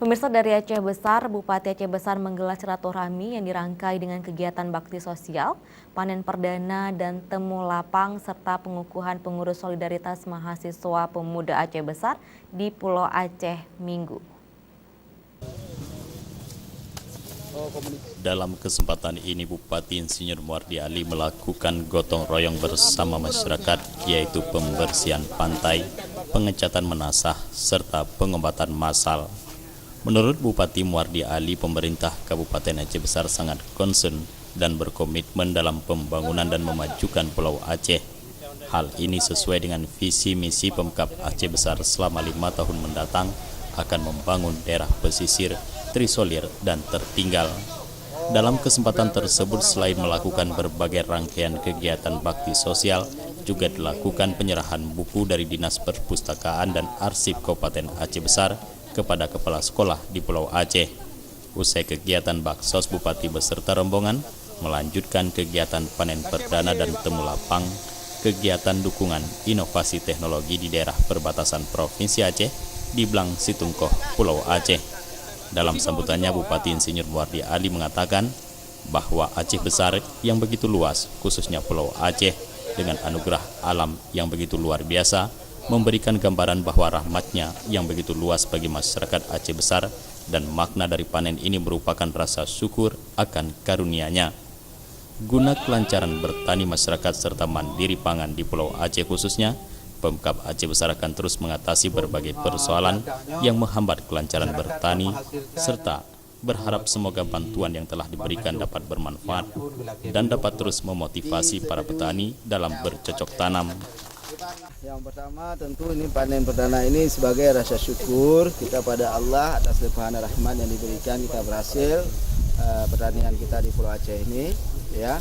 Pemirsa, dari Aceh Besar, Bupati Aceh Besar menggelar silaturahmi yang dirangkai dengan kegiatan bakti sosial, panen perdana dan temu lapang serta pengukuhan pengurus solidaritas mahasiswa pemuda Aceh Besar di Pulau Aceh Minggu. Dalam kesempatan ini, Bupati Insinyur Muardi Ali melakukan gotong royong bersama masyarakat, yaitu pembersihan pantai, pengecatan menasah, serta pengobatan massal. Menurut Bupati Muardi Ali, pemerintah Kabupaten Aceh Besar sangat concern dan berkomitmen dalam pembangunan dan memajukan Pulau Aceh. Hal ini sesuai dengan visi misi Pemkab Aceh Besar selama 5 tahun mendatang akan membangun daerah pesisir, terisolir, dan tertinggal. Dalam kesempatan tersebut, selain melakukan berbagai rangkaian kegiatan bakti sosial, juga dilakukan penyerahan buku dari Dinas Perpustakaan dan Arsip Kabupaten Aceh Besar kepada kepala sekolah di Pulau Aceh. Usai kegiatan baksos, Bupati beserta rombongan melanjutkan kegiatan panen perdana dan temu lapang, kegiatan dukungan inovasi teknologi di daerah perbatasan Provinsi Aceh di Blang Situngkoh, Pulau Aceh. Dalam sambutannya, Bupati Insinyur Muardi Ali mengatakan bahwa Aceh Besar yang begitu luas, khususnya Pulau Aceh, dengan anugerah alam yang begitu luar biasa, memberikan gambaran bahwa rahmatnya yang begitu luas bagi masyarakat Aceh Besar, dan makna dari panen ini merupakan rasa syukur akan karunia-Nya. Guna kelancaran bertani masyarakat serta mandiri pangan di Pulau Aceh khususnya, Pemkab Aceh Besar akan terus mengatasi berbagai persoalan yang menghambat kelancaran bertani, serta berharap semoga bantuan yang telah diberikan dapat bermanfaat dan dapat terus memotivasi para petani dalam bercocok tanam. Yang pertama tentu ini panen perdana ini sebagai rasa syukur kita pada Allah atas limpahan rahmat yang diberikan, kita berhasil pertanian kita di Pulau Aceh ini, ya.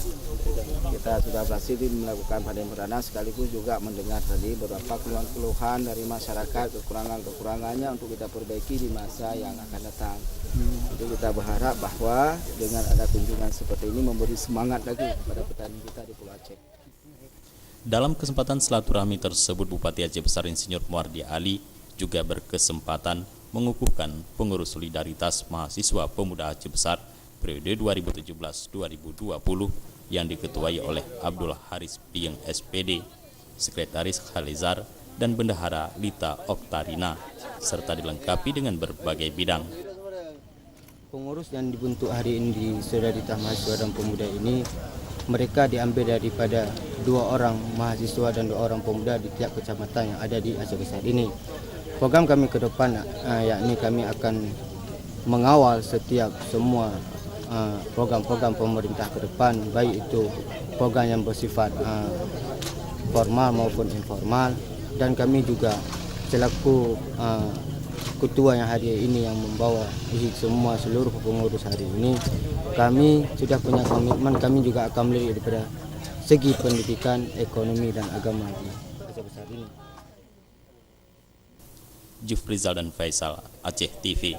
Kita sudah berhasil melakukan panen perdana, sekaligus juga mendengar tadi beberapa keluhan dari masyarakat, kekurangannya untuk kita perbaiki di masa yang akan datang. Jadi kita berharap bahwa dengan ada kunjungan seperti ini memberi semangat lagi kepada petani kita di Pulau Aceh. Dalam kesempatan silaturahmi tersebut, Bupati Aceh Besar Insinyur Muardi Ali juga berkesempatan mengukuhkan pengurus solidaritas mahasiswa pemuda Aceh Besar periode 2017-2020 yang diketuai oleh Abdul Haris Pieng SPD, Sekretaris Khalizar, dan Bendahara Lita Oktarina, serta dilengkapi dengan berbagai bidang. Pengurus yang dibentuk hari ini di Solidaritas Mahasiswa dan Pemuda ini, mereka diambil daripada 2 orang mahasiswa dan 2 orang pemuda di tiap kecamatan yang ada di Aceh Besar ini. Program kami ke depan, yakni kami akan mengawal setiap semua program-program pemerintah ke depan, baik itu program yang bersifat formal maupun informal, dan kami juga selaku ketua yang hari ini yang membawa semua seluruh pengurus hari ini, kami sudah punya komitmen, kami juga akan melihat daripada segi pendidikan, ekonomi, dan agama di Aceh Besar ini. Jufrizal dan Faisal, Aceh TV.